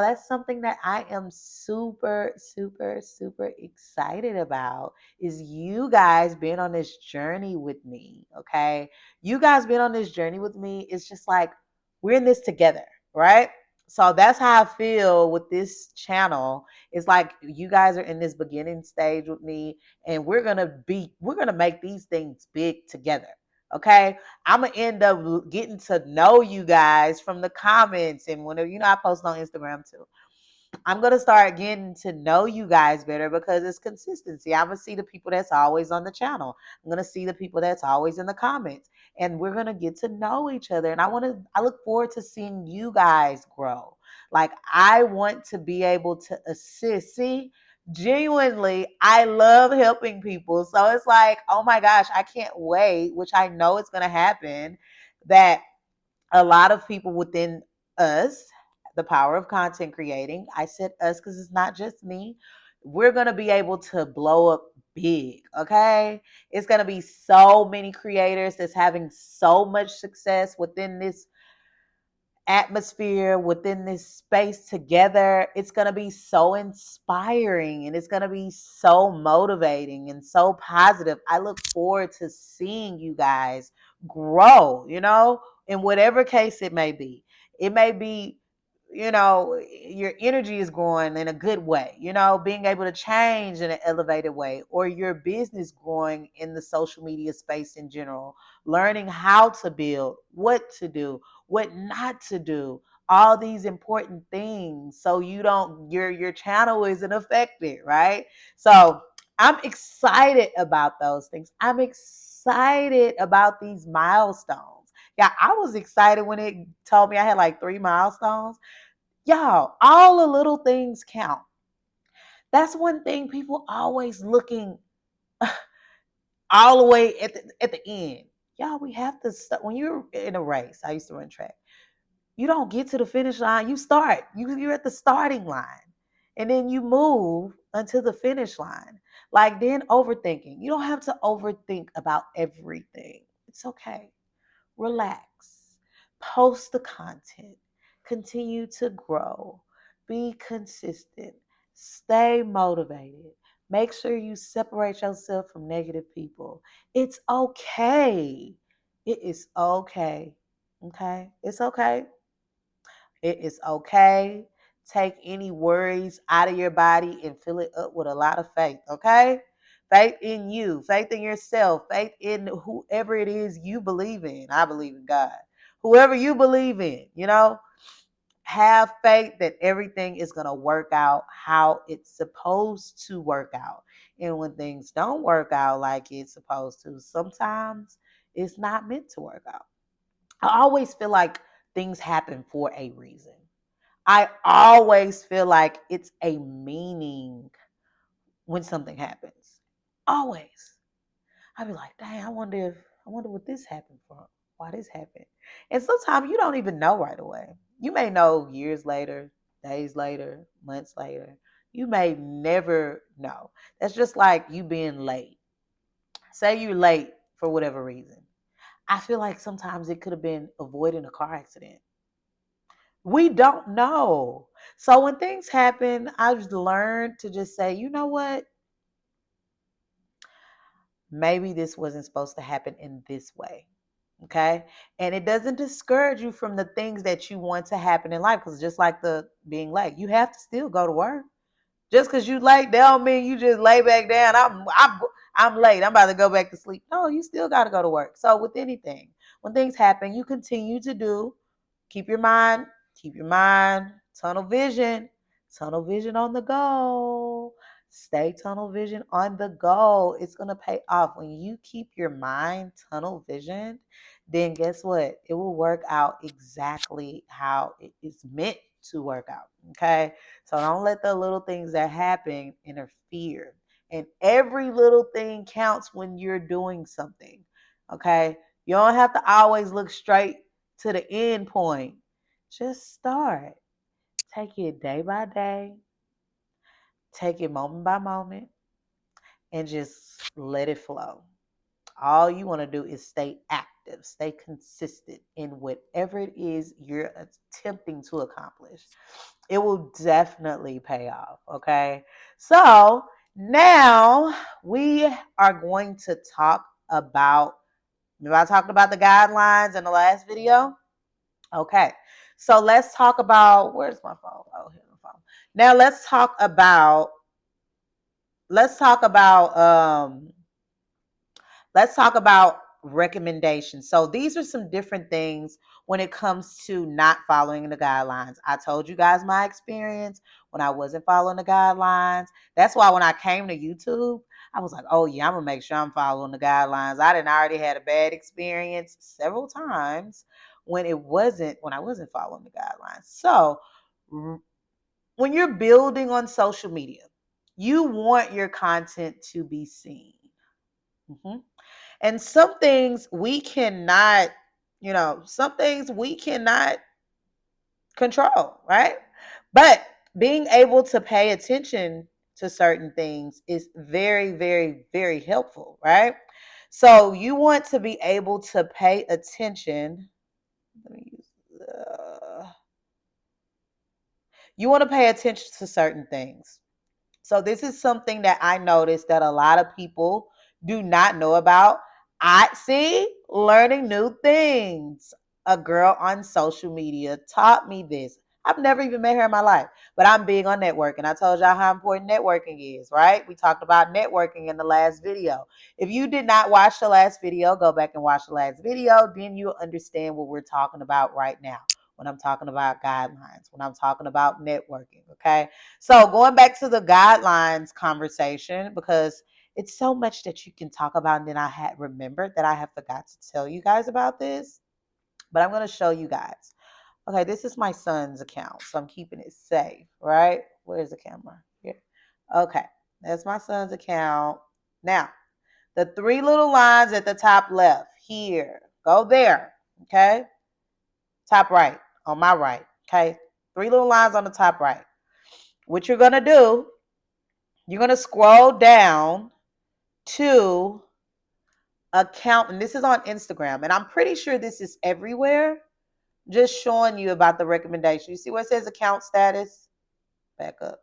that's something that I am super, super, super excited about is you guys being on this journey with me. Okay. You guys being on this journey with me. It's just like we're in this together, right? So that's how I feel with this channel. It's like you guys are in this beginning stage with me, and we're gonna make these things big together. Okay. I'm gonna end up getting to know you guys from the comments and whenever I post on Instagram too. I'm gonna start getting to know you guys better because it's consistency. I'm gonna see the people that's always on the channel. I'm gonna see the people that's always in the comments, and we're gonna get to know each other. And I look forward to seeing you guys grow. Like I want to be able to assist. See, genuinely, I love helping people. So it's like, oh my gosh, I can't wait, which I know it's gonna happen. That a lot of people within us, the power of content creating, I said us because it's not just me, we're going to be able to blow up big. Okay. It's going to be so many creators that's having so much success within this atmosphere, within this space together. It's going to be so inspiring and it's going to be so motivating and so positive. I look forward to seeing you guys grow, in whatever case it may be. It may be, your energy is growing in a good way, being able to change in an elevated way, or your business growing in the social media space in general, learning how to build, what to do, what not to do, all these important things so you don't your channel isn't affected, right? So I'm excited about those things. I'm excited about these milestones. Yeah, I was excited when it told me I had like 3 milestones. Y'all, all the little things count. That's one thing people always looking all the way at the end. Y'all, we have to start when you're in a race. I used to run track. You don't get to the finish line. You start. You're at the starting line. And then you move until the finish line. Like then overthinking. You don't have to overthink about everything. It's okay. Relax. Post the content. Continue to grow. Be consistent. Stay motivated. Make sure you separate yourself from negative people. It's okay. It is okay. Okay? It's okay. It is okay. Take any worries out of your body and fill it up with a lot of faith, okay? Faith in you, faith in yourself, faith in whoever it is you believe in. I believe in God. Whoever you believe in, have faith that everything is going to work out how it's supposed to work out. And when things don't work out like it's supposed to, sometimes it's not meant to work out. I always feel like things happen for a reason. I always feel like it's a meaning when something happens. Always. I'd be like, dang, I wonder what this happened from. Why this happened. And sometimes you don't even know right away. You may know years later, days later, months later. You may never know. That's just like you being late. Say you're late for whatever reason. I feel like sometimes it could have been avoiding a car accident. We don't know. So when things happen, I've learned to just say, you know what? Maybe this wasn't supposed to happen in this way. Okay. And it doesn't discourage you from the things that you want to happen in life. Because just like the being late, you have to still go to work. Just because you late, that don't mean you just lay back down. I'm late. I'm about to go back to sleep. No, you still got to go to work. So with anything, when things happen, you continue to do. Keep your mind, keep your mind, tunnel vision on the goal. Stay tunnel vision on the goal. It's gonna pay off when you keep your mind tunnel vision. Then guess what? It will work out exactly how it is meant to work out. Okay. So don't let the little things that happen interfere. And every little thing counts when you're doing something. Okay. You don't have to always look straight to the end point. Just start. Take it day by day. Take it moment by moment and just let it flow. All you want to do is stay active. effective, stay consistent in whatever it is you're attempting to accomplish. It will definitely pay off. Okay. So now we are going to talk about, remember I talked about the guidelines in the last video? Okay. So let's talk about, where's my phone? Oh, here's my phone. Now let's talk about let's talk about recommendations. So these are some different things when it comes to not following the guidelines. I told you guys my experience when I wasn't following the guidelines. That's why when I came to YouTube, I was like, oh yeah, I'm gonna make sure I'm following the guidelines. I didn't already had a bad experience several times when I wasn't following the guidelines. So when you're building on social media, you want your content to be seen. Mm-hmm. And some things we cannot, some things we cannot control, right? But being able to pay attention to certain things is very, very, very helpful, right? So you want to be able to pay attention. Let me use you want to pay attention to certain things. So this is something that I noticed that a lot of people do not know about. I see learning new things. A girl on social media taught me this. I've never even met her in my life, but I'm big on networking. I told y'all how important networking is, right? We talked about networking in the last video. If you did not watch the last video, go back and watch the last video. Then you'll understand what we're talking about right now when I'm talking about guidelines, when I'm talking about networking, okay? So going back to the guidelines conversation, because it's so much that you can talk about, and then I had remembered that I have forgot to tell you guys about this, but I'm going to show you guys. Okay, this is my son's account, so I'm keeping it safe, right? Where's the camera? Here. Okay, that's my son's account. Now, the three little lines at the top left here, go there, okay? Top right, on my right, okay? Three little lines on the top right. What you're going to do, you're going to scroll down to account, and this is on Instagram, and I'm pretty sure this is everywhere. Just showing you about the recommendation. You see where it says account status? Back up.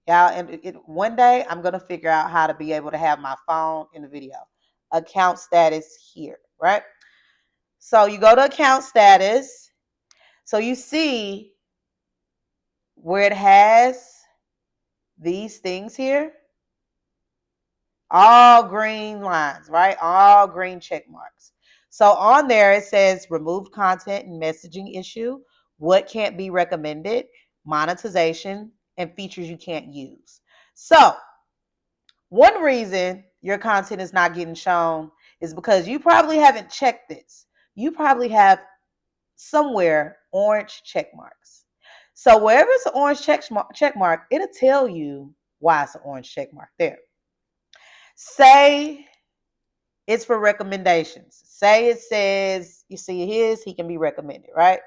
Yeah, and one day I'm going to figure out how to be able to have my phone in the video. Account status here, right? So you go to account status. So you see where it has these things here. All green lines, right? All green check marks. So on there, it says removed content and messaging issue, what can't be recommended, monetization, and features you can't use. So one reason your content is not getting shown is because you probably haven't checked this. You probably have somewhere orange check marks. So wherever it's an orange check mark, it'll tell you why it's an orange check mark there. Say it's for recommendations. Say it says, you see his, he can be recommended, right?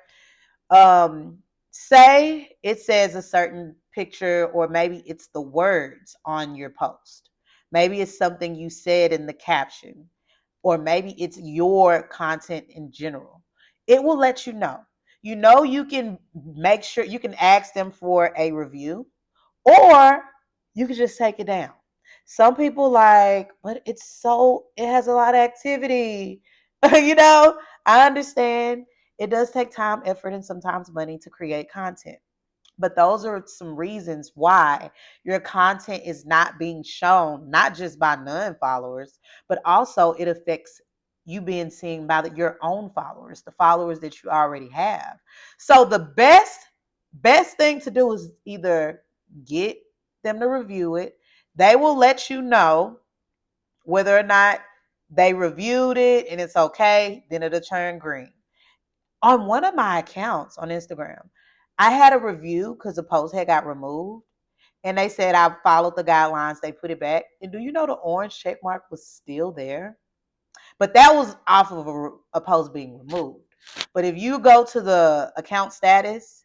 Say it says a certain picture, or maybe it's the words on your post. Maybe it's something you said in the caption, or maybe it's your content in general. It will let you know. You can make sure you can ask them for a review, or you can just take it down. Some people but it has a lot of activity. I understand it does take time, effort, and sometimes money to create content. But those are some reasons why your content is not being shown, not just by non-followers, but also it affects you being seen by your own followers, the followers that you already have. So the best thing to do is either get them to review it. They will let you know whether or not they reviewed it and it's okay, then it'll turn green. On one of my accounts on Instagram, I had a review because the post had got removed, and they said I followed the guidelines. They put it back, and do you know the orange check mark was still there? But that was off of a post being removed. But if you go to the account status,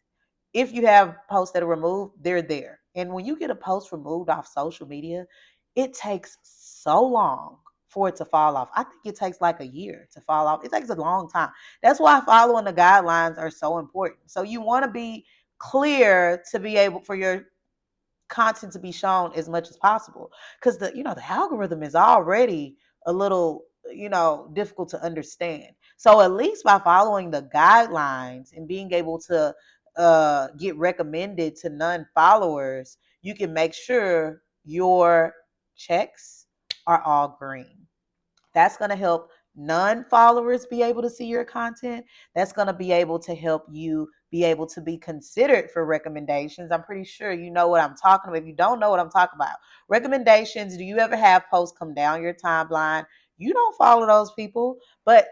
if you have posts that are removed, they're there. And when you get a post removed off social media, it takes so long for it to fall off. I think it takes like a year to fall off. It takes a long time. That's why following the guidelines are so important. So you want to be clear to be able for your content to be shown as much as possible, because the algorithm is already a little difficult to understand. So at least by following the guidelines and being able to get recommended to non-followers, you can make sure your checks are all green. That's going to help non-followers be able to see your content. That's going to be able to help you be able to be considered for recommendations. I'm pretty sure you know what I'm talking about. If you don't know what I'm talking about, recommendations, do you ever have posts come down your timeline? You don't follow those people, but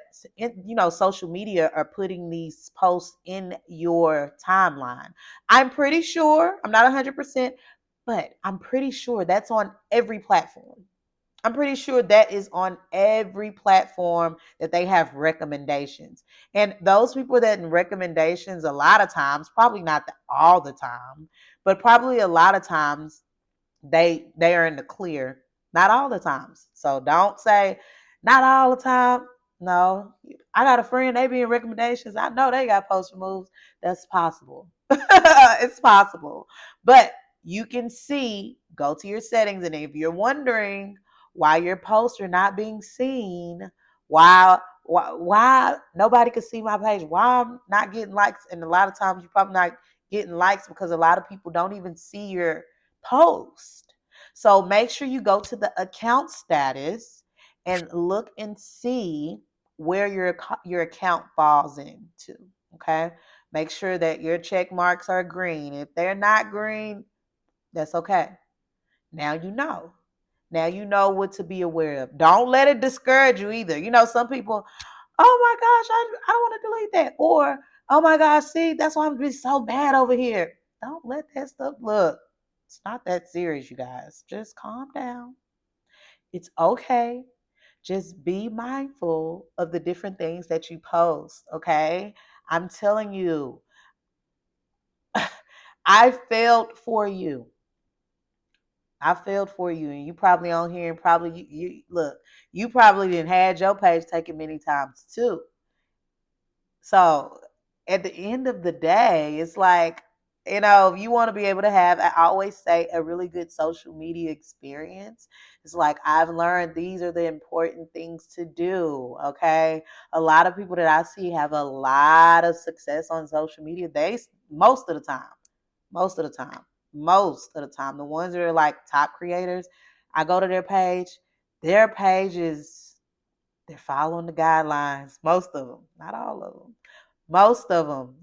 social media are putting these posts in your timeline. I'm pretty sure, I'm not 100%, but I'm pretty sure that's on every platform. I'm pretty sure that is on every platform that they have recommendations. And those people that in recommendations, a lot of times, probably not all the time, but probably a lot of times they are in the clear. Not all the times. So don't say not all the time. No, I got a friend, they be in recommendations. I know they got post removes. That's possible. It's possible. But you can see, go to your settings, and if you're wondering why your posts are not being seen, why nobody can see my page, why I'm not getting likes, and a lot of times you're probably not getting likes because a lot of people don't even see your post. So make sure you go to the account status and look and see where your account falls into. Okay, make sure that your check marks are green. If they're not green, that's okay. Now you know. Now you know what to be aware of. Don't let it discourage you either. Some people, oh my gosh, I don't want to delete that. Or, oh my gosh, see, that's why I'm being so bad over here. Don't let that stuff look. It's not that serious, you guys. Just calm down. It's okay. Just be mindful of the different things that you post, okay? I'm telling you, I failed for you. I failed for you, and you probably on here, and probably you look, you probably didn't had your page taken many times too. So at the end of the day, it's like, if you want to be able to have, I always say, a really good social media experience, it's like, I've learned these are the important things to do. Okay. A lot of people that I see have a lot of success on social media. Most of the time, most of the time, most of the time, the ones that are like top creators, I go to their page is, they're following the guidelines. Most of them, not all of them. Most of them,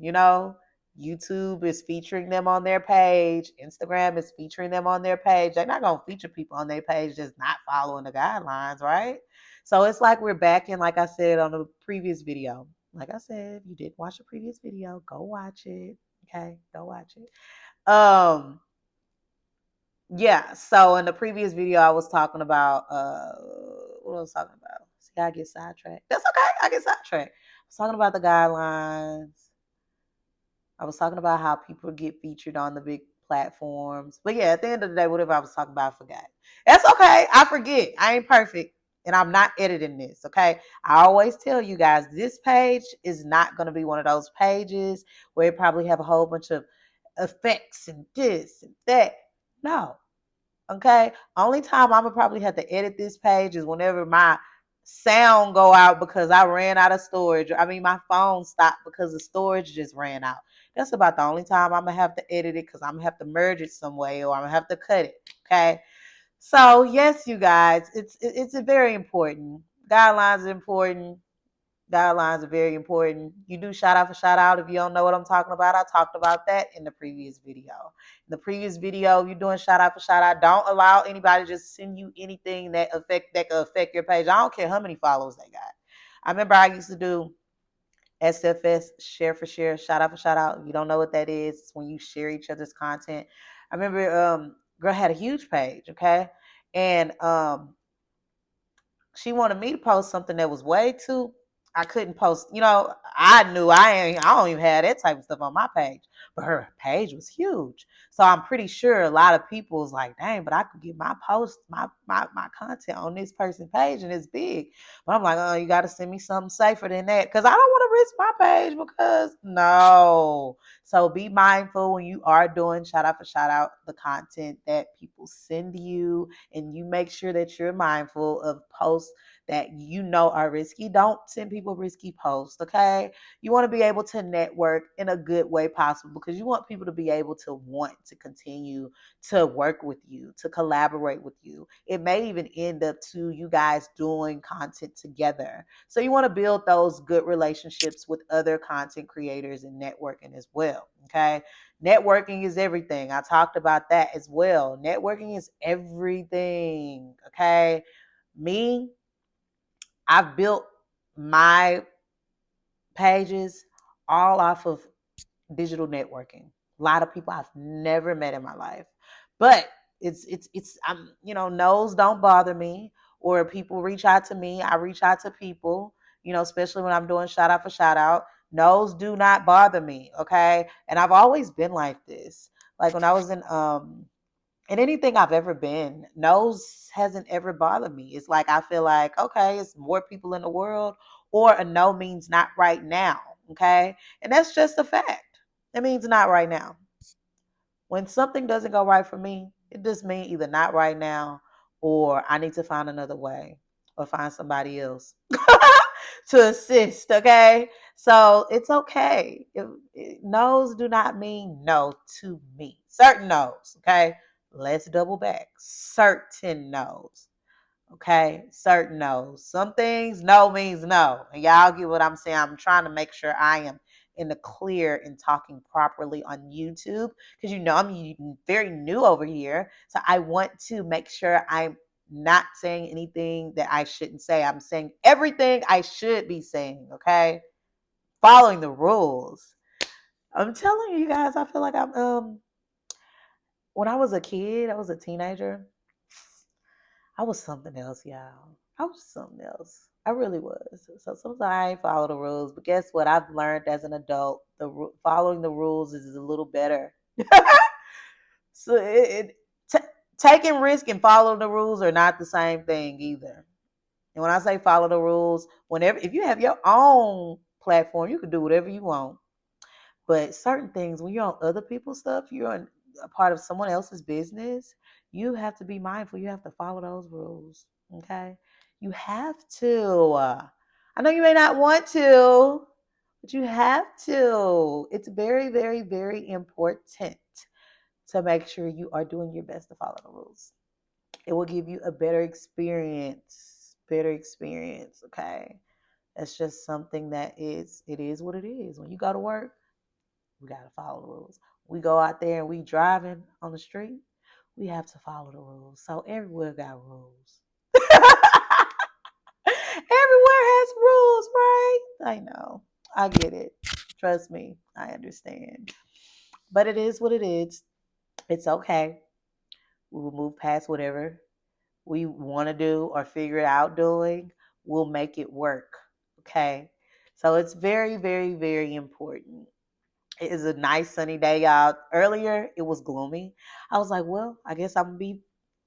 YouTube is featuring them on their page. Instagram is featuring them on their page. They're not going to feature people on their page just not following the guidelines, right? So it's like we're back in, like I said on the previous video. Like I said, if you didn't watch the previous video, go watch it. Okay, go watch it. Yeah, so in the previous video I was talking about what was I talking about? See, I get sidetracked. That's okay. I get sidetracked. I was talking about the guidelines. I was talking about how people get featured on the big platforms. But yeah, at the end of the day, whatever I was talking about, I forgot. That's okay. I forget. I ain't perfect. And I'm not editing this, okay? I always tell you guys, this page is not going to be one of those pages where it probably have a whole bunch of effects and this and that. No, okay. Only time I'm gonna probably have to edit this page is whenever my sound go out because I ran out of storage. I mean, my phone stopped because the storage just ran out. That's about the only time I'm gonna have to edit it, because I'm gonna have to merge it some way, or I'm gonna have to cut it. Okay. So yes, you guys, it's a very important. Guidelines are important. Guidelines are very important. You do shout out for shout out. If you don't know what I'm talking about, I talked about that in the previous video. In the previous video, you're doing shout out for shout out. Don't allow anybody to just send you anything that could affect your page. I don't care how many followers they got. I remember I used to do SFS, share for share, shout out for shout out. If you don't know what that is, it's when you share each other's content. I remember girl had a huge page, okay? And she wanted me to post something that was way too, I couldn't post. I knew I don't even have that type of stuff on my page, but her page was huge. So I'm pretty sure a lot of people was like, dang, but I could get my post, my content on this person's page and it's big. But I'm like, oh, you got to send me something safer than that because I don't want to risk my page because no. So be mindful when you are doing shout out for shout out the content that people send you, and you make sure that you're mindful of posts that are risky. Don't send people risky posts, okay? You want to be able to network in a good way possible because you want people to be able to want to continue to work with you, to collaborate with you. It may even end up to you guys doing content together. So you want to build those good relationships with other content creators and networking as well, okay? Networking is everything. I talked about that as well. Networking is everything, okay? Me, I've built my pages all off of digital networking. A lot of people I've never met in my life, but it's no's don't bother me, or people reach out to me. I reach out to people, especially when I'm doing shout out for shout out. No's do not bother me, okay? And I've always been like this. Like when I was in anything I've ever been, no's hasn't ever bothered me. It's like I feel like, okay, it's more people in the world, or a no means not right now. Okay. And that's just a fact. It means not right now. When something doesn't go right for me, it just means either not right now, or I need to find another way, or find somebody else to assist. Okay. So it's okay. No's do not mean no to me. Certain no's. Okay. Let's double back. Certain no's. Okay. Certain no's. Some things no means no. And y'all get what I'm saying. I'm trying to make sure I am in the clear and talking properly on YouTube because I'm very new over here. So I want to make sure I'm not saying anything that I shouldn't say. I'm saying everything I should be saying, okay? Following the rules. I'm telling you guys, I feel like I'm when I was a kid, I was a teenager, I was something else, y'all. I was something else. I really was. So sometimes I ain't follow the rules, but guess what? I've learned as an adult, following the rules is a little better. So taking risk and following the rules are not the same thing either. And when I say follow the rules, whenever if you have your own platform, you can do whatever you want. But certain things, when you're on other people's stuff, you're on a part of someone else's business, you have to be mindful. You have to follow those rules. Okay? You have to. I know you may not want to, but you have to. It's very, very, very important to make sure you are doing your best to follow the rules. It will give you a better experience. Better experience. Okay? That's just something it is what it is. When you go to work, we got to follow the rules. We go out there and we driving on the street, we have to follow the rules. So everywhere got rules. Everywhere has rules, right? I know. I get it. Trust me, I understand. But it is what it is. It's okay. We will move past whatever we want to do or figure it out doing. We'll make it work. Okay. So it's very, very, very important. It is a nice sunny day, y'all. Earlier, it was gloomy. I was like, well, I guess I'm gonna be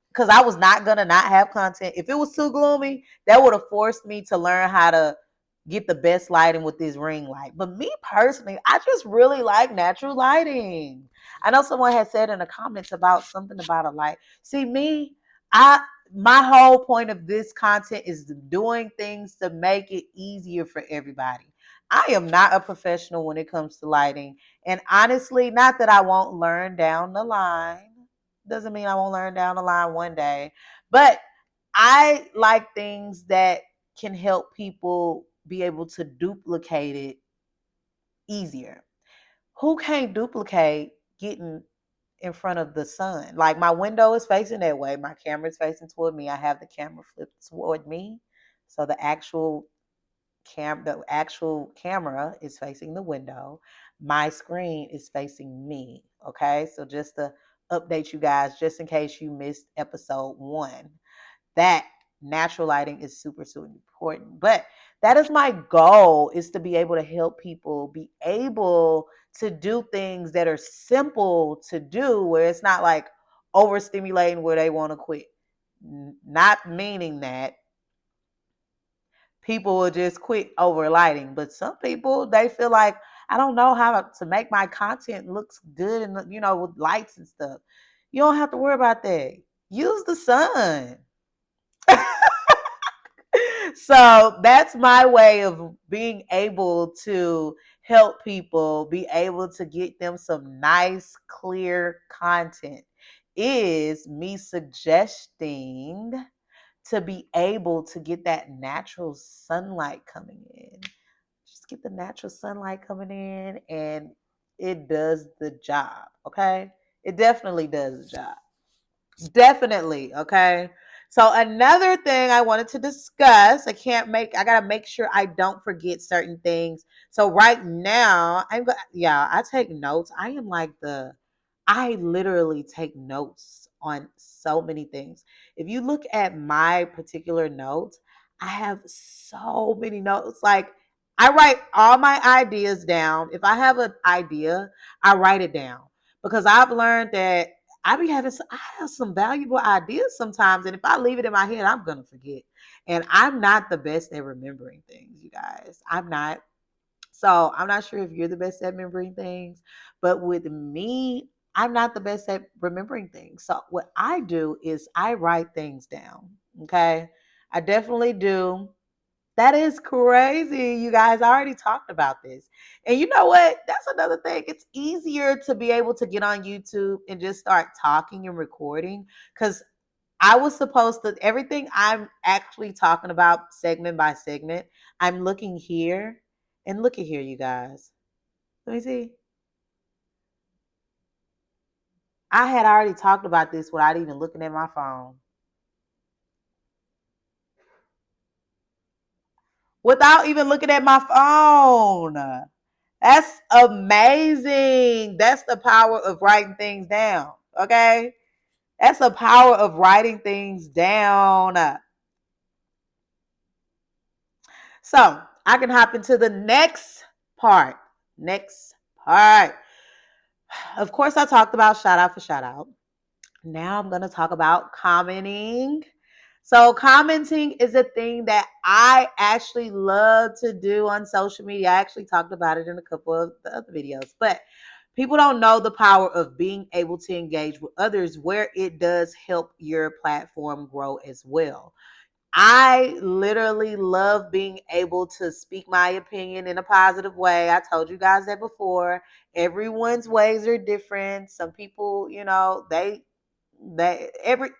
because I was not gonna not have content. If it was too gloomy, that would have forced me to learn how to get the best lighting with this ring light. But me personally, I just really like natural lighting. I know someone had said in the comments about something about a light. See, I my whole point of this content is doing things to make it easier for everybody. I am not a professional when it comes to lighting. And honestly, not that I won't learn down the line. Doesn't mean I won't learn down the line one day. But I like things that can help people be able to duplicate it easier. Who can't duplicate getting in front of the sun? Like my window is facing that way. My camera is facing toward me. I have the camera flipped toward me. So the actual camera is facing the window. My screen is facing me. Okay. So just to update you guys, just in case you missed episode 1, that natural lighting is super, super important. But that is my goal, is to be able to help people be able to do things that are simple to do, where it's not like overstimulating where they want to quit. Not meaning that people will just quit over lighting, but some people, they feel like, I don't know how to make my content looks good and, with lights and stuff. You don't have to worry about that. Use the sun. So that's my way of being able to help people be able to get them some nice, clear content, is me suggesting to be able to get that natural sunlight coming in. Just get the natural sunlight coming in, and it does the job. Okay. It definitely does the job. Definitely. Okay. So another thing I wanted to discuss, I gotta make sure I don't forget certain things. So right now, I take notes. I literally take notes on so many things. If you look at my particular notes, I have so many notes. Like, I write all my ideas down. If I have an idea, I write it down, because I've learned that I have some valuable ideas sometimes, and if I leave it in my head, I'm gonna forget. And I'm not the best at remembering things, you guys. I'm not. So I'm not sure if you're the best at remembering things, but with me, I'm not the best at remembering things. So what I do is I write things down. Okay. I definitely do. That is crazy, you guys. I already talked about this. And you know what? That's another thing. It's easier to be able to get on YouTube and just start talking and recording, because I was supposed to, everything I'm actually talking about segment by segment, I'm looking here, and look at here, you guys. Let me see. I had already talked about this without even looking at my phone. Without even looking at my phone. That's amazing. That's the power of writing things down. Okay. That's the power of writing things down. So I can hop into the next part. Next part. Of course, I talked about shout out for shout out. Now I'm going to talk about commenting. So, commenting is a thing that I actually love to do on social media. I actually talked about it in a couple of the other videos, but people don't know the power of being able to engage with others, where it does help your platform grow as well. I literally love being able to speak my opinion in a positive way. I told you guys that before. Everyone's ways are different. Some people, they every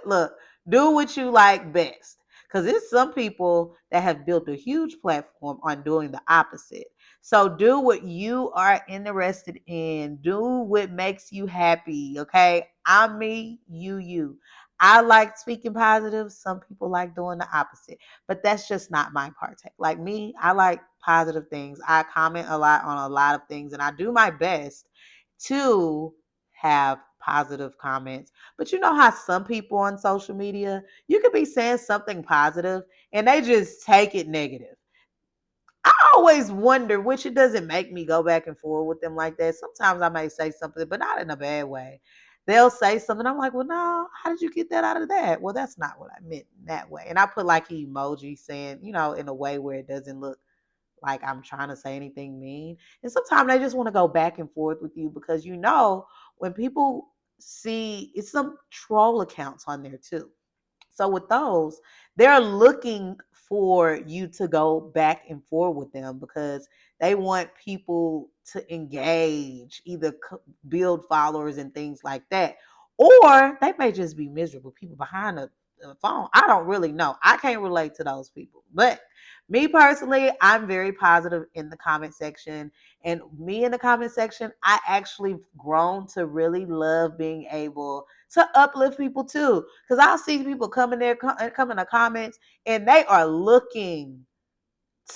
look, do what you like best. Because there's some people that have built a huge platform on doing the opposite. So do what you are interested in. Do what makes you happy. Okay. I'm me, you. I like speaking positive. Some people like doing the opposite, but that's just not my partake. Like me, I like positive things. I comment a lot on a lot of things, and I do my best to have positive comments. But you know how some people on social media, you could be saying something positive and they just take it negative. I always wonder, which it doesn't make me go back and forth with them like that. Sometimes I may say something, but not in a bad way. They'll say something. I'm like, well, no, how did you get that out of that? Well, that's not what I meant in that way. And I put like an emoji saying, in a way where it doesn't look like I'm trying to say anything mean. And sometimes they just want to go back and forth with you, because when people see, it's some troll accounts on there too. So with those, they're looking for you to go back and forth with them, because they want people to engage, either build followers and things like that. Or they may just be miserable people behind the phone. I don't really know. I can't relate to those people. But me personally, I'm very positive in the comment section. And me in the comment section, I actually grown to really love being able to uplift people too. Because I'll see people come in there, come in the comments, and they are looking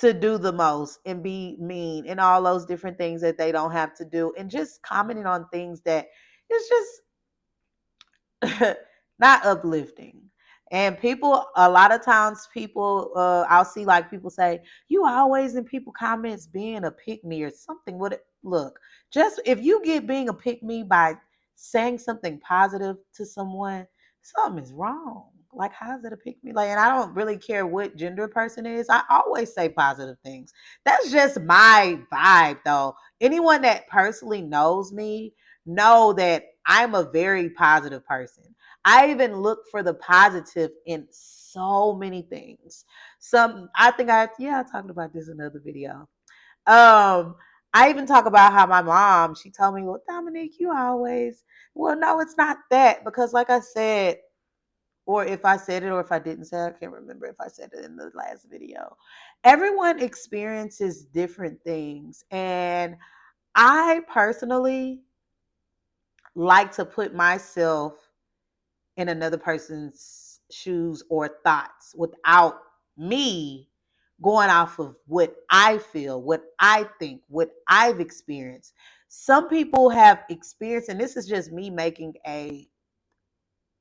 to do the most and be mean and all those different things that they don't have to do, and just commenting on things that it's just not uplifting. And people, a lot of times, people, I'll see like people say, "You always in people comments being a pick me or something." What? Look, just if you get being a pick me by saying something positive to someone, something is wrong. Like, how's it a pick me? Like, and I don't really care what gender a person is. I always say positive things. That's just my vibe, though. Anyone that personally knows me know that I'm a very positive person. I even look for the positive in so many things. I think I talked about this in another video. Um, I even talk about how my mom, she told me, "Well, Dominique, you always," well, no, it's not that, because like I said, or if I said it or if I didn't say it, I can't remember if I said it in the last video. Everyone experiences different things. And I personally like to put myself in another person's shoes or thoughts without me going off of what I feel, what I think, what I've experienced. Some people have experienced, and this is just me making a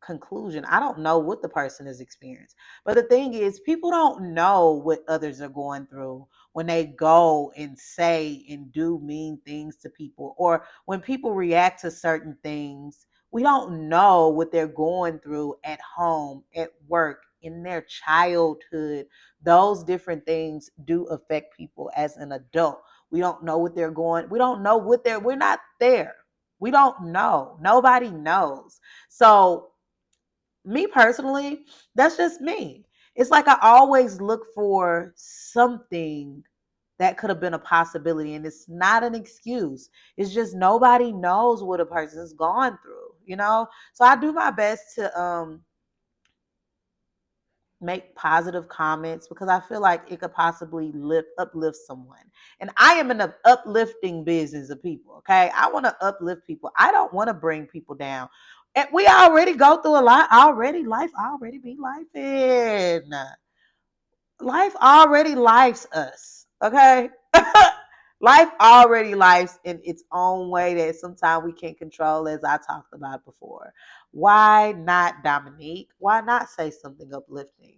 conclusion. I don't know what the person has experienced. But the thing is, people don't know what others are going through when they go and say and do mean things to people, or when people react to certain things. We don't know what they're going through at home, at work, in their childhood. Those different things do affect people as an adult. We don't know what they're going. We don't know what they're we're not there. We don't know. Nobody knows. So me personally, that's just me. It's like I always look for something that could have been a possibility, and it's not an excuse. It's just nobody knows what a person's gone through. So I do my best to make positive comments because I feel like it could possibly uplift someone. And I am in the uplifting business of people. Okay, I want to uplift people. I don't want to bring people down. And we already go through a lot already. Life already be life in. Life already lifes us. Okay. Life already lives in its own way that sometimes we can't control, as I talked about before. Why not, Dominique? Why not say something uplifting?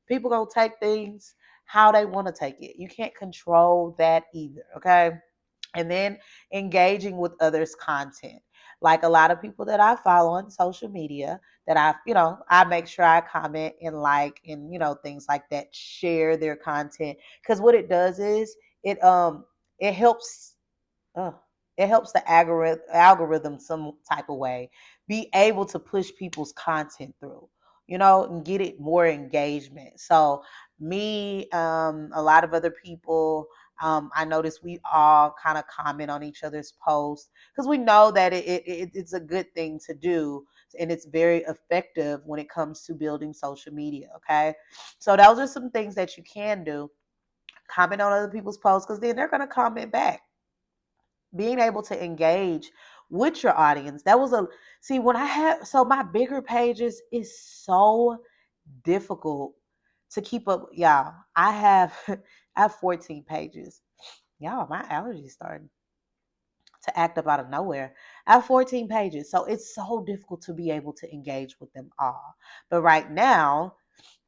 People gonna take things how they want to take it. You can't control that either. Okay. And then engaging with others' content. Like a lot of people that I follow on social media, that I make sure I comment and like, and things like that, share their content. Because what it does is it helps uh, it helps the algorithm some type of way be able to push people's content through, and get it more engagement. So me, a lot of other people, I notice we all kind of comment on each other's posts because we know that it's a good thing to do, and it's very effective when it comes to building social media. Okay, so those are some things that you can do. Comment on other people's posts because then they're going to comment back. Being able to engage with your audience. That was a see when I have so my bigger pages is so difficult to keep up. Y'all, I have I have 14 pages. Y'all, my allergies starting to act up out of nowhere. I have 14 pages. So it's so difficult to be able to engage with them all. But right now,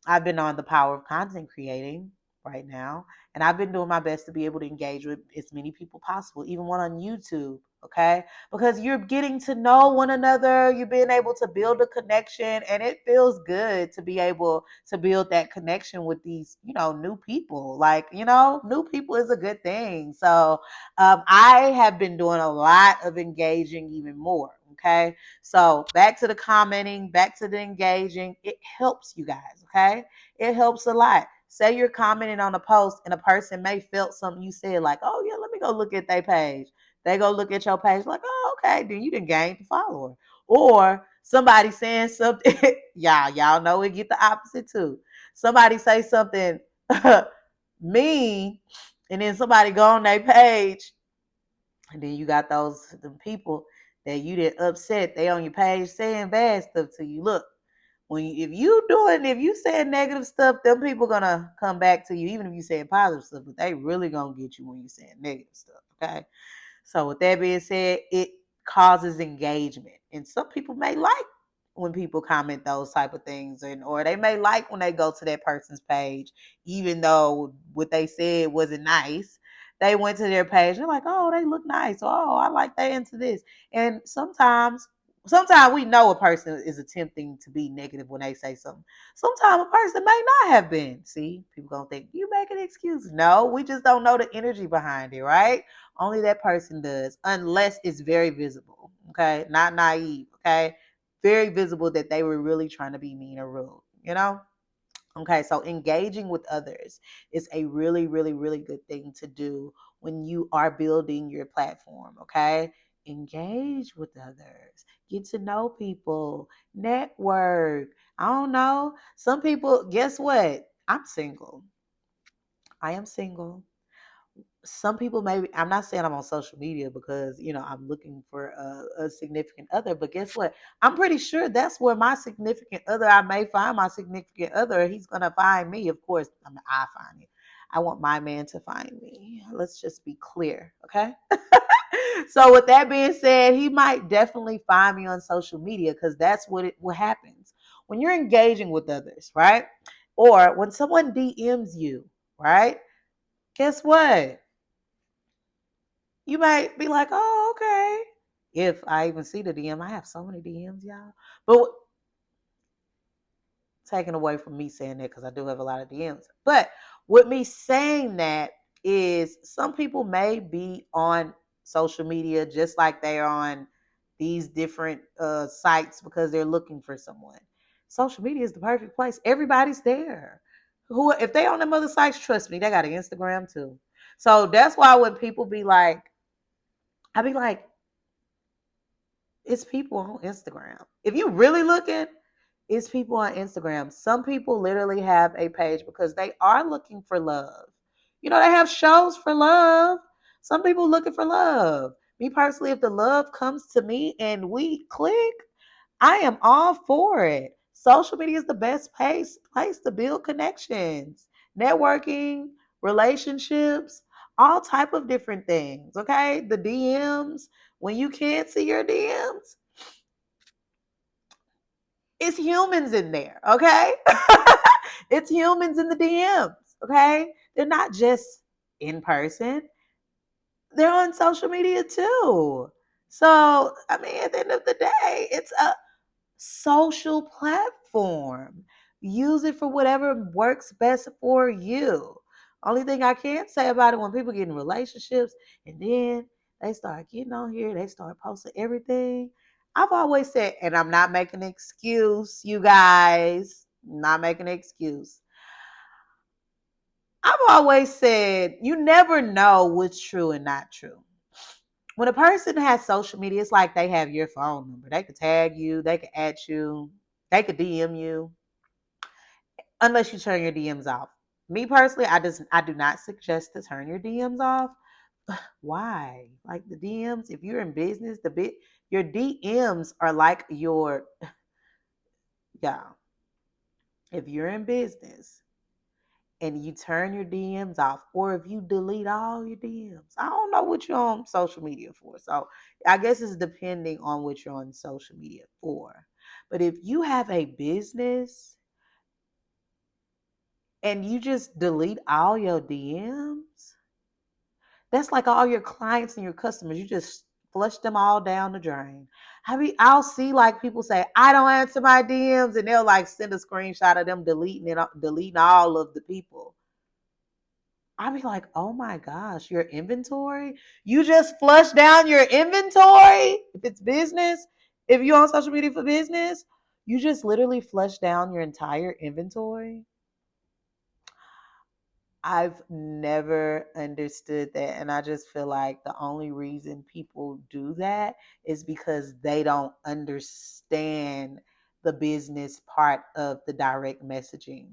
I've been on the power of content creating right now, and I've been doing my best to be able to engage with as many people possible, even one on YouTube. Okay, because you're getting to know one another, you're being able to build a connection, and it feels good to be able to build that connection with these, new people. Like, new people is a good thing. So, I have been doing a lot of engaging even more. Okay, so back to the commenting, back to the engaging. It helps you guys, okay? It helps a lot. Say you're commenting on a post and a person may felt something you said, like, "Oh yeah, let me go look at their page." They go look at your page like, "Oh, okay, then you didn't gain the follower." Or somebody saying something, y'all know we get the opposite too. Somebody say something mean, and then somebody go on their page, and then you got them people that you did upset. They on your page saying bad stuff to you. Look, if you saying negative stuff, them people gonna come back to you, even if you saying positive stuff, but they really gonna get you when you saying negative stuff. Okay. So with that being said, it causes engagement. And some people may like when people comment those type of things, and or they may like when they go to that person's page, even though what they said wasn't nice. They went to their page, they're like, oh, they look nice. Oh, I like they into this. And sometimes we know a person is attempting to be negative when they say something. Sometimes a person may not have been. See, people gonna think you make an excuse. No, we just don't know the energy behind it, right? Only that person does, unless it's very visible. Okay, not naive. Okay, very visible that they were really trying to be mean or rude. Okay, so engaging with others is a really, really, really good thing to do when you are building your platform. Okay, engage with others, get to know people, network. I don't know. Some people, guess what? I'm single. I am single. Some people maybe, I'm not saying I'm on social media because I'm looking for a significant other, but guess what, I'm pretty sure that's where my significant other, I may find my significant other, he's gonna find me. Of course, I find it. I want my man to find me. Let's just be clear, okay? So with that being said, he might definitely find me on social media, because that's what happens when you're engaging with others, right? Or when someone DMs you, right? Guess what, you might be like, oh, okay. If I even see the DM, I have so many DMs, y'all. But taken away from me saying that, because I do have a lot of DMs. But with me saying that is, some people may be on social media just like they're on these different sites because they're looking for someone. Social media is the perfect place. Everybody's there. Who, if they on them other sites, trust me, they got an Instagram too. So that's why when people be like, I be like, it's people on Instagram. If you really looking, it's people on Instagram. Some people literally have a page because they are looking for love. They have shows for love. Some people looking for love. Me personally, if the love comes to me and we click, I am all for it. Social media is the best place to build connections, networking, relationships, all type of different things. Okay, the DMs. When you can't see your DMs, it's humans in there. Okay, it's humans in the DMs. Okay, they're not just in person; they're on social media too. So, I mean, at the end of the day, it's a social platform. Use it for whatever works best for you. Only thing I can't say about it, when people get in relationships and then they start getting on here, they start posting everything. I've always said, and I'm not making an excuse, you guys, not making an excuse. I've always said, you never know what's true and not true. When a person has social media, it's like they have your phone number. They could tag you, they could add you, they could DM you, unless you turn your DMs off. Me personally, I do not suggest to turn your DMs off. Why? Like the DMs, if you're in business, your DMs are like your, yeah. If you're in business and you turn your DMs off, or if you delete all your DMs, I don't know what you're on social media for. So I guess it's depending on what you're on social media for. But if you have a business and you just delete all your DMs, that's like all your clients and your customers. You just flush them all down the drain. I'll see like people say, I don't answer my DMs, and they'll like send a screenshot of them deleting all of the people. I'll be like, oh my gosh, your inventory? You just flush down your inventory? If it's business, if you're on social media for business, you just literally flush down your entire inventory. I've never understood that. And I just feel like the only reason people do that is because they don't understand the business part of the direct messaging.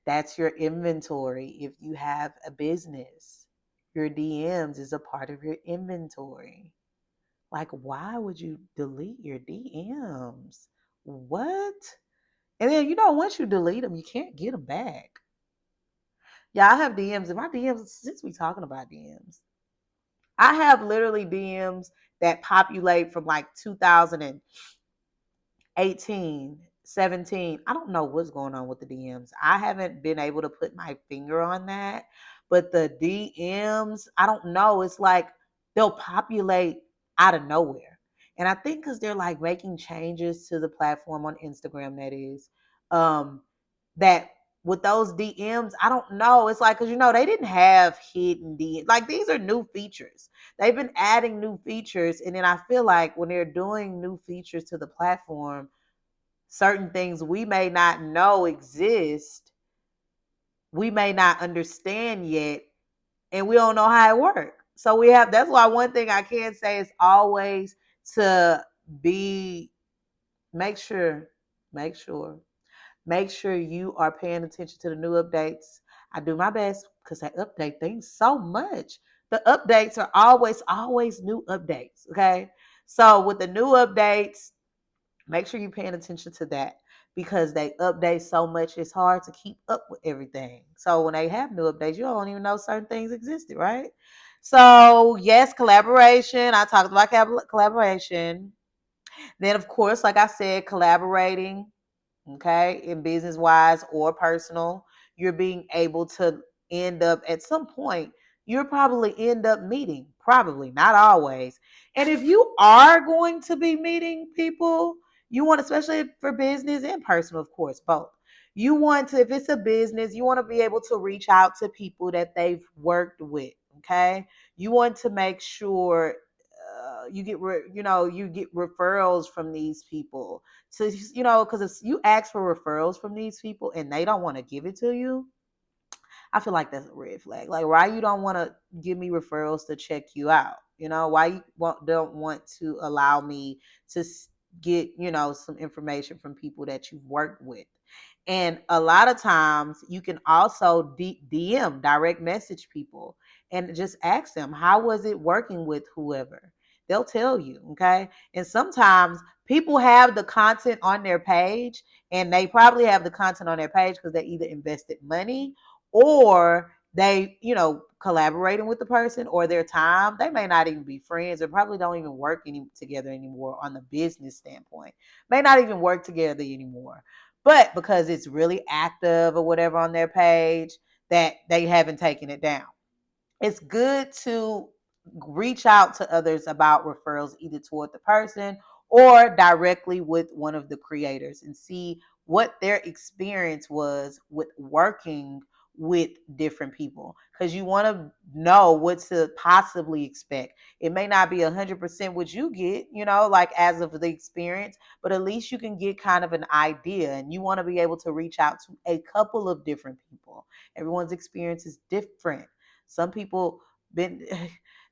That's your inventory. If you have a business, your DMs is a part of your inventory. Like, why would you delete your DMs? What? And then, once you delete them, you can't get them back. Yeah, I have DMs. And my DMs, since we talking about DMs, I have literally DMs that populate from like 2000. 18, 17. I don't know what's going on with the DMs. I haven't been able to put my finger on that. But the DMs, I don't know. It's like they'll populate out of nowhere. And I think because they're like making changes to the platform on Instagram, that is, that with those DMs, I don't know. It's like, because they didn't have hidden DMs. Like, these are new features. They've been adding new features. And then I feel like when they're doing new features to the platform, certain things we may not know exist, we may not understand yet, and we don't know how it works. So that's why one thing I can say is always to be, make sure, make sure Make sure you are paying attention to the new updates. I do my best because I update things so much. The updates are always new updates. Okay. So with the new updates, make sure you're paying attention to that because they update so much. It's hard to keep up with everything. So when they have new updates, you don't even know certain things existed, right? So yes, collaboration. I talked about collaboration. Then, of course, like I said, collaborating, okay, in business wise or personal, you're being able to end up at some point, you'll probably end up meeting, probably not always. And if you are going to be meeting people, you want, especially for business and personal, of course, both. You want to, if it's a business, you want to be able to reach out to people that they've worked with. Okay. You want to make sure you get referrals from these people. So because if you ask for referrals from these people and they don't want to give it to you, I feel like that's a red flag. Like, why you don't want to give me referrals to check you out? Why you don't want to allow me to get some information from people that you've worked with. And a lot of times you can also DM, direct message people, and just ask them, how was it working with whoever? They'll tell you, okay? And sometimes people have the content on their page, and they probably have the content on their page because they either invested money or they, collaborating with the person or their time. They may not even be friends or probably don't even work together anymore on the business standpoint. May not even work together anymore. But because it's really active or whatever on their page, that they haven't taken it down. It's good to reach out to others about referrals, either toward the person or directly with one of the creators, and see what their experience was with working with different people, because you want to know what to possibly expect. It may not be 100% what you get, like as of the experience, but at least you can get kind of an idea, and you want to be able to reach out to a couple of different people. Everyone's experience is different. Some people been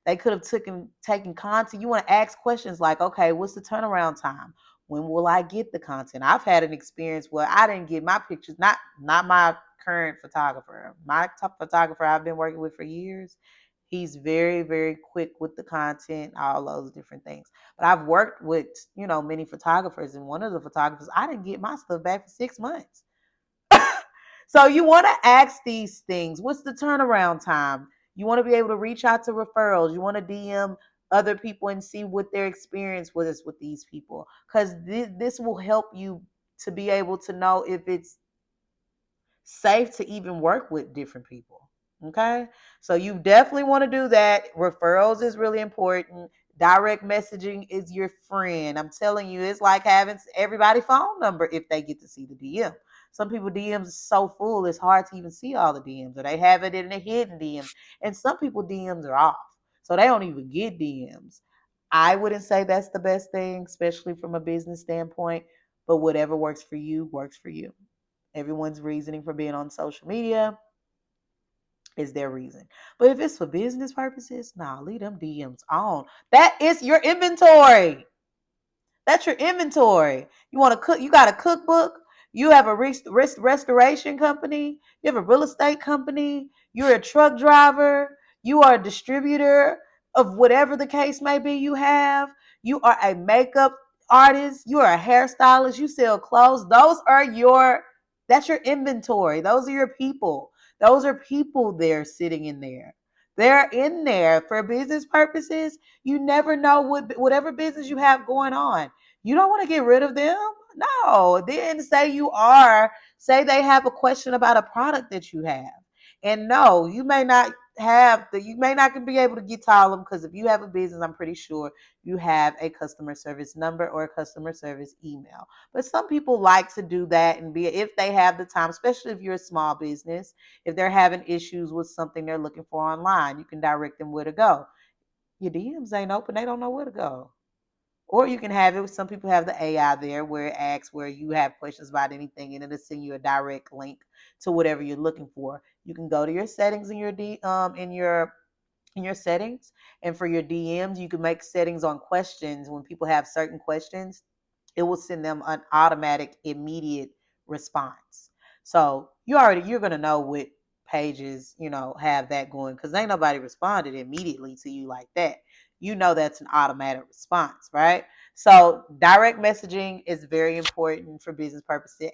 they could have taken content. You want to ask questions like, okay, what's the turnaround time? When will I get the content? I've had an experience where I didn't get my pictures, not my current photographer. My top photographer I've been working with for years. He's very, very quick with the content, all those different things. But I've worked with, many photographers, and one of the photographers, I didn't get my stuff back for 6 months. So you want to ask these things. What's the turnaround time? You want to be able to reach out to referrals. You want to DM other people and see what their experience was with these people, because this will help you to be able to know if it's safe to even work with different people. Okay. So you definitely want to do that. Referrals is really important. Direct messaging is your friend. I'm telling you, it's like having everybody's phone number if they get to see the DM. Some people DMs is so full, it's hard to even see all the DMs, or they have it in the hidden DMs. And some people DMs are off, so they don't even get DMs. I wouldn't say that's the best thing, especially from a business standpoint, but whatever works for you works for you. Everyone's reasoning for being on social media is their reason. But if it's for business purposes, nah, leave them DMs on. That is your inventory. That's your inventory. You want to cook? You got a cookbook. You have a restoration company. You have a real estate company. You're a truck driver. You are a distributor of whatever the case may be. You are a makeup artist. You are a hairstylist. You sell clothes. That's your inventory. Those are your people. Those are people there sitting in there. They're in there for business purposes. You never know whatever business you have going on. You don't want to get rid of them. No, then say you are, say they have a question about a product that you have. And no, you may not you may not be able to get to all of them because if you have a business, I'm pretty sure you have a customer service number or a customer service email. But some people like to do that and be, if they have the time, especially if you're a small business, if they're having issues with something they're looking for online, you can direct them where to go. Your DMs ain't open, they don't know where to go. Or you can have it. Some people have the AI there where it asks where you have questions about anything, and it'll send you a direct link to whatever you're looking for. You can go to your settings in your in your settings, and for your DMs, you can make settings on questions. When people have certain questions, it will send them an automatic, immediate response. So you're gonna know what pages have that going because ain't nobody responded immediately to you like that. You know that's an automatic response, right? So direct messaging is very important for business purposes,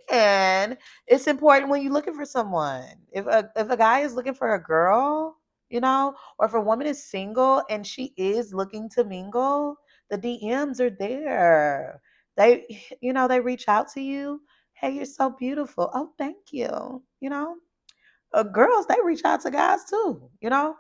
and it's important when you're looking for someone. If a guy is looking for a girl, or if a woman is single and she is looking to mingle, the DMs are there. They, they reach out to you. Hey, you're so beautiful. Oh, thank you. Girls, they reach out to guys too. I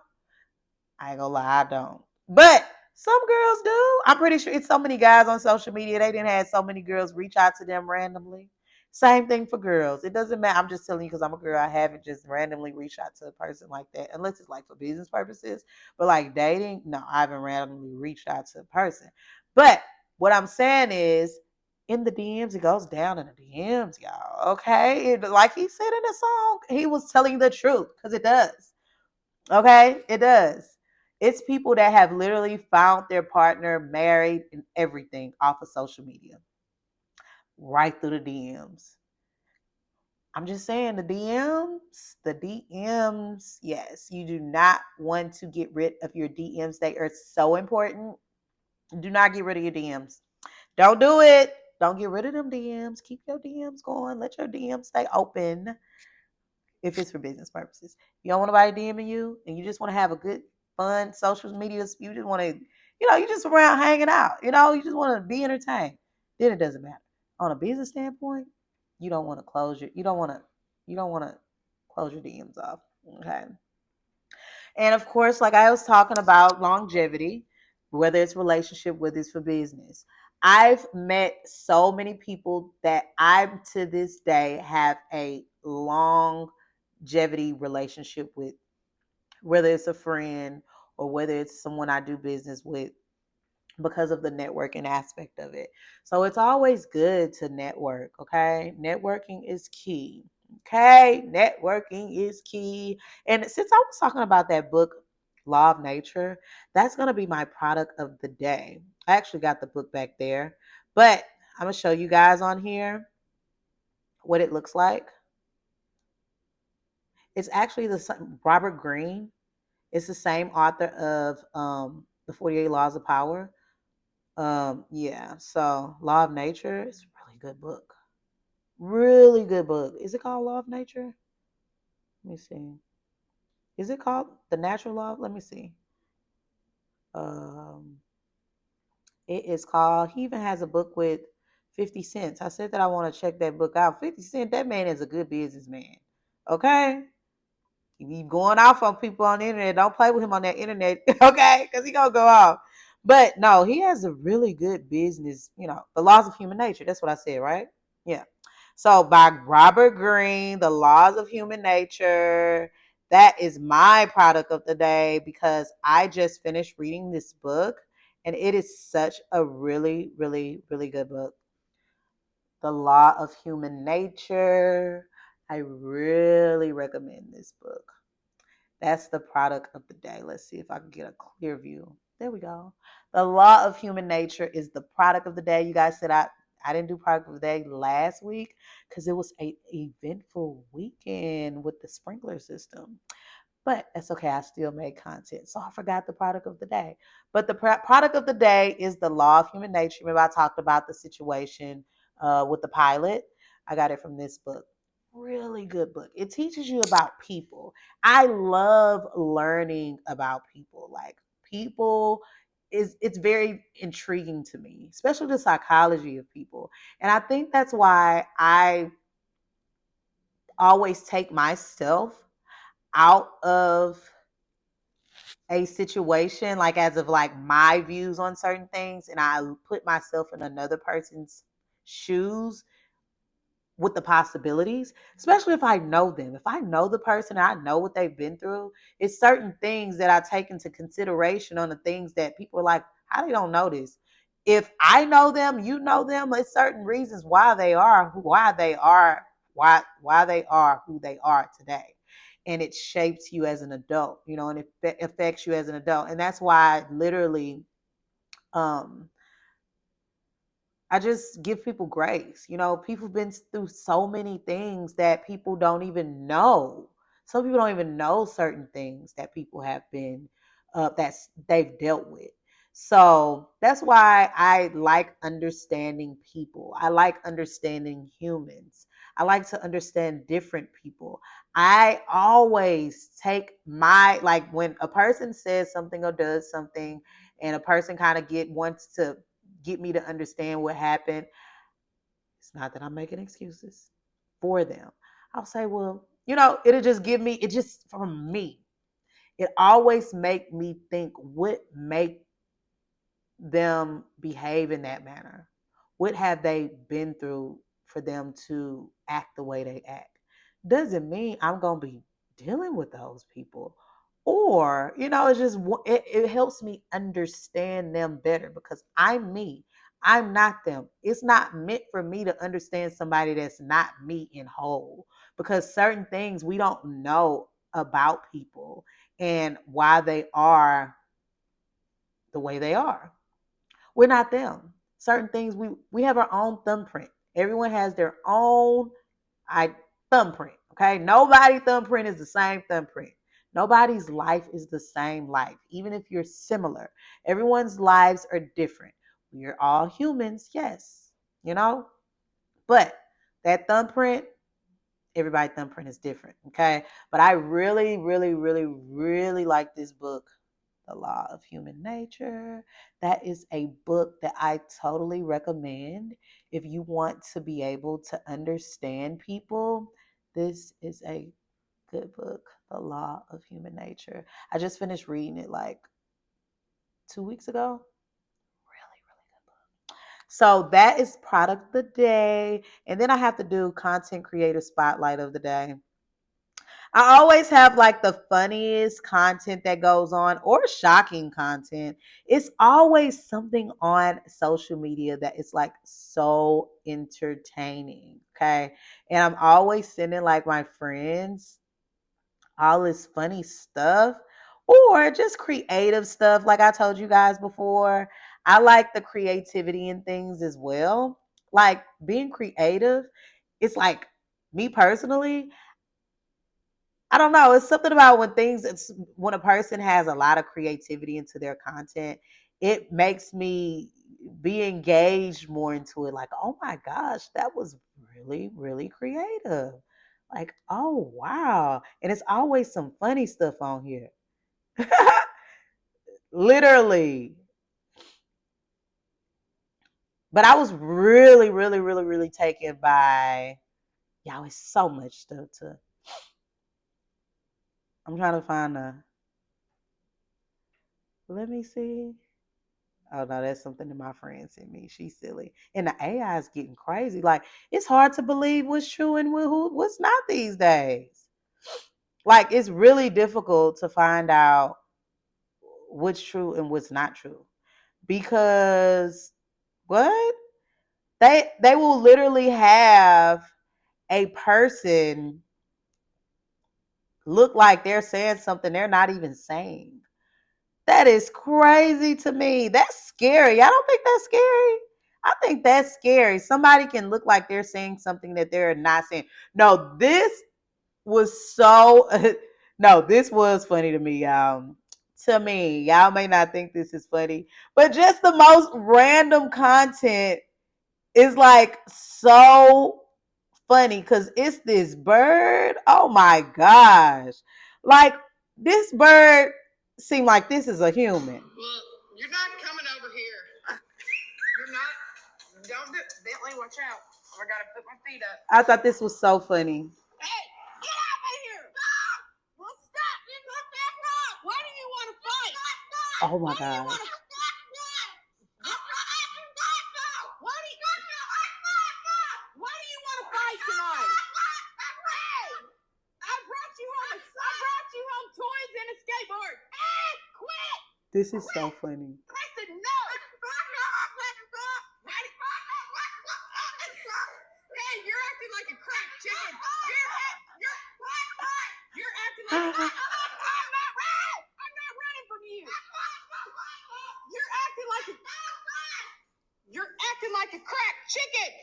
ain't gonna lie, I don't. But some girls do. I'm pretty sure it's so many guys on social media. They didn't have so many girls reach out to them randomly. Same thing for girls. It doesn't matter. I'm just telling you because I'm a girl. I haven't just randomly reached out to a person like that, unless it's like for business purposes. But like dating, no, I haven't randomly reached out to a person. But what I'm saying is, in the DMs, it goes down in the DMs, y'all. Okay, like he said in the song, he was telling the truth because it does. Okay, it does. It's people that have literally found their partner, married, and everything off of social media, right through the DMs. I'm just saying the DMs, yes, you do not want to get rid of your DMs. They are so important. Do not get rid of your DMs. Don't do it. Don't get rid of them DMs. Keep your DMs going. Let your DMs stay open if it's for business purposes. You don't want nobody DMing you and you just want to have a good, fun social media. You just want to, you just around hanging out. You just want to be entertained. Then it doesn't matter. On a business standpoint, you don't want to close your DMs off. Okay. And of course, like I was talking about longevity, whether it's relationship, whether it's for business. I've met so many people that I to this day have a longevity relationship with, whether it's a friend or whether it's someone I do business with because of the networking aspect of it. So it's always good to network, okay? Networking is key. Okay? Networking is key. And since I was talking about that book, Law of Nature, that's going to be my product of the day. I actually got the book back there, but I'm going to show you guys on here what it looks like. It's actually the Robert Greene. It's the same author of the 48 Laws of Power. Yeah, so Law of Nature is a really good book. Really good book. Is it called Law of Nature? Let me see. Is it called The Natural Law? Let me see. Um, it is called, he even has a book with 50 cents. I said that I want to check that book out. 50 Cent, that man is a good businessman. Okay? If you going off on people on the internet, don't play with him on that internet, okay? Because he gonna go off. But no, he has a really good business, The Laws of Human Nature. That's what I said, right? Yeah. So by Robert Greene, The Laws of Human Nature. That is my product of the day because I just finished reading this book and it is such a really, really, really good book. The Law of Human Nature. I really recommend this book. That's the product of the day. Let's see if I can get a clear view. There we go. The Law of Human Nature is the product of the day. You guys said I didn't do product of the day last week because it was a eventful weekend with the sprinkler system. But that's okay. I still made content. So I forgot the product of the day. But the product of the day is the Law of Human Nature. Remember, I talked about the situation with the pilot. I got it from this book. Really good book. It teaches you about people. I love learning about people. Like people it's very intriguing to me, especially the psychology of people. And I think that's why I always take myself out of a situation, like as of like my views on certain things, and I put myself in another person's shoes with the possibilities, especially if I know them. If I know the person, I know what they've been through, it's certain things that I take into consideration on the things that people are like, how they don't know this. If I know them, you know them, there's certain reasons why they are why they are who they are today. And it shapes you as an adult, and it affects you as an adult. And that's why literally um I just give people grace. People have been through so many things that people don't even know. Some people don't even know certain things that people have been they've dealt with. So that's why I like understanding people. I like understanding humans. I like to understand different people. I always take like when a person says something or does something, and a person kind of wants to get me to understand what happened. It's not that I'm making excuses for them. I'll say, well, it'll just give me, it just for me, it always make me think what make them behave in that manner. What have they been through for them to act the way they act? Doesn't mean I'm going to be dealing with those people. Or, it's just, it helps me understand them better because I'm me. I'm not them. It's not meant for me to understand somebody that's not me in whole, because certain things we don't know about people and why they are the way they are. We're not them. Certain things we have our own thumbprint. Everyone has their own I thumbprint. Okay, nobody's thumbprint is the same thumbprint. Nobody's life is the same life, even if you're similar. Everyone's lives are different. We're all humans, yes, but that thumbprint, everybody's thumbprint is different. Okay, but I really, really, really, really like this book, The Law of Human Nature. That is a book that I totally recommend if you want to be able to understand people. This is a good book, The Law of Human Nature. I just finished reading it like 2 weeks ago. Really, really good book. So that is product of the day. And then I have to do content creator spotlight of the day. I always have like the funniest content that goes on or shocking content. It's always something on social media that is like so entertaining. Okay. And I'm always sending like my friends all this funny stuff or just creative stuff. Like I told you guys before, I like the creativity in things as well. Like being creative, it's like me personally, I don't know. It's something about it's when a person has a lot of creativity into their content, it makes me be engaged more into it. Like, oh my gosh, that was really, really creative. Like, oh wow. And it's always some funny stuff on here. Literally. But I was really, really, really, really taken by y'all. It's so much stuff to I'm trying to find a let me see. Oh no, that's something that my friend sent me. She's silly. And the AI is getting crazy. Like it's hard to believe what's true and what's not these days. Like it's really difficult to find out what's true and what's not true. Because what? They will literally have a person look like they're saying something they're not even saying. That is crazy to me. That's scary. I don't think that's scary. I think that's scary. Somebody can look like they're saying something that they're not saying. No, this was so no, this was funny to me, y'all. To me, y'all may not think this is funny, but just the most random content is like so funny because it's this bird. Oh my gosh. Like this bird seemed like this is a human. Well, you're not Don't do Bentley, watch out. I gotta put my feet up. I thought this was so funny. Hey, get out of here! Stop! Well, stop! Why do you want to fight? Oh my God. Why do you want to fight tonight? Hey! I brought you home toys and a skateboard. Hey, quit! This is so funny. Preston, no! Hey, you're acting like a cracked chicken. You're acting like I'm not running from you. You're acting like a cracked chicken.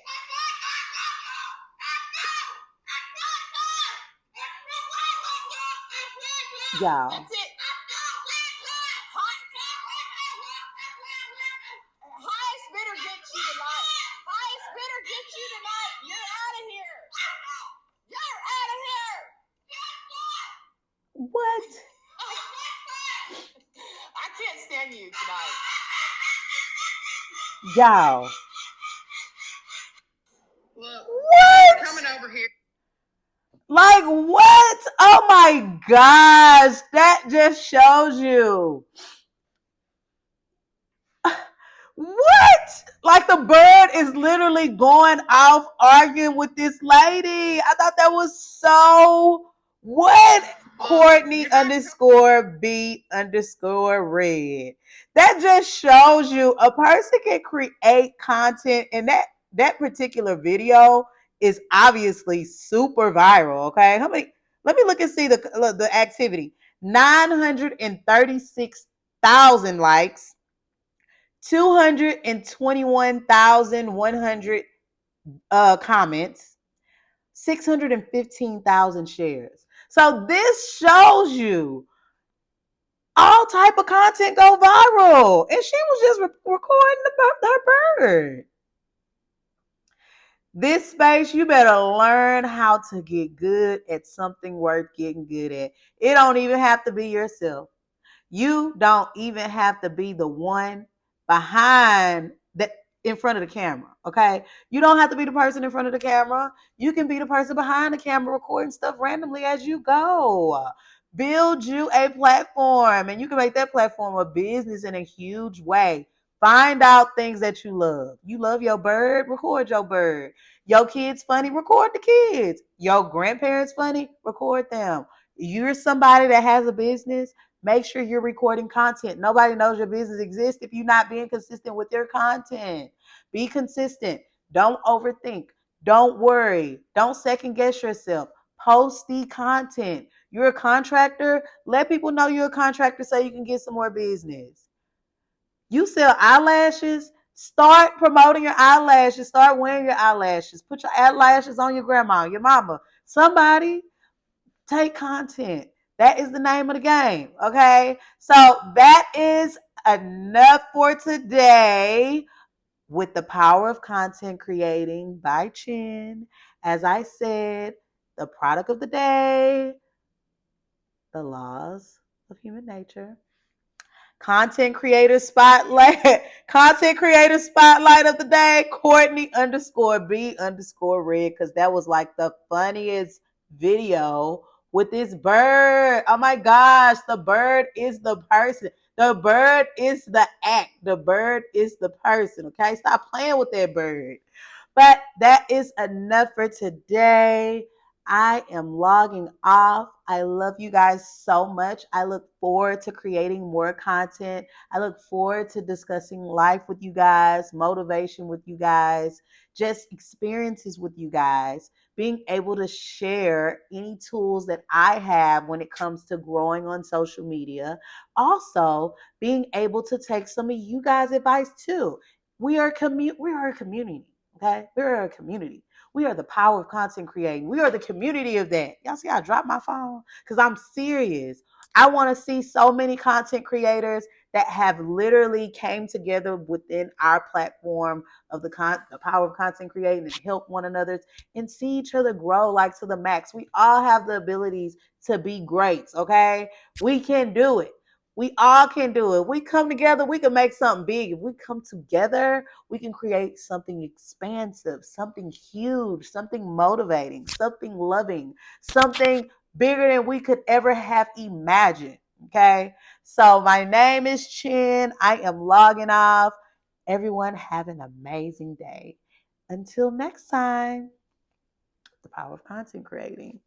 Y'all. That's it. Highest bidder gets you tonight. Highest bidder gets you tonight. You're out of here. You're out of here. What? I can't stand you tonight. Y'all. Look, what? Coming over here. Like what? Oh my gosh. That just shows you. What? Like the bird is literally going off arguing with this lady. I thought that was so what? Courtney _ B _ red. That just shows you a person can create content, and that particular video is obviously super viral. Okay, how many? Let me look and see the activity. 936,000 likes. 221,100 comments, 615,000 shares. So this shows you all type of content go viral. And she was just recording her bird. This space, you better learn how to get good at something worth getting good at. It don't even have to be yourself. You don't even have to be the one behind the in front of the camera. Okay. You don't have to be the person in front of the camera. You can be the person behind the camera recording stuff randomly as you go. Build you a platform, and you can make that platform a business in a huge way. Find out things that you love. You love your bird, record your bird. Your kids funny, record the kids. Your grandparents funny, record them. You're somebody that has a business, make sure you're recording content. Nobody knows your business exists if you're not being consistent with your content. Be consistent. Don't overthink. Don't worry. Don't second guess yourself. Post the content. You're a contractor. Let people know you're a contractor so you can get some more business. You sell eyelashes. Start promoting your eyelashes. Start wearing your eyelashes. Put your eyelashes on your grandma, your mama, somebody. Take content. That is the name of the game. Okay. So that is enough for today with the power of content creating by Chin. As I said, the product of the day, the laws of human nature. Content creator spotlight. Content creator spotlight of the day, Courtney _ B _ red, because that was like the funniest video with this bird. Oh my gosh, the bird is the person. The bird is the act. The bird is the person. Okay, stop playing with that bird. But that is enough for today. I am logging off. I love you guys so much. I look forward to creating more content. I look forward to discussing life with you guys, motivation with you guys, just experiences with you guys, being able to share any tools that I have when it comes to growing on social media. Also, being able to take some of you guys' advice too. We are a community. Okay? We're a community. We are the power of content creating. We are the community of that. Y'all see I dropped my phone? Because I'm serious. I want to see so many content creators that have literally came together within our platform of the power of content creating and help one another and see each other grow like to the max. We all have the abilities to be greats, okay? We can do it. We all can do it. We come together, we can make something big. If we come together, we can create something expansive, something huge, something motivating, something loving, something bigger than we could ever have imagined. Okay. So my name is Chin. I am logging off. Everyone have an amazing day. Until next time, the power of content creating.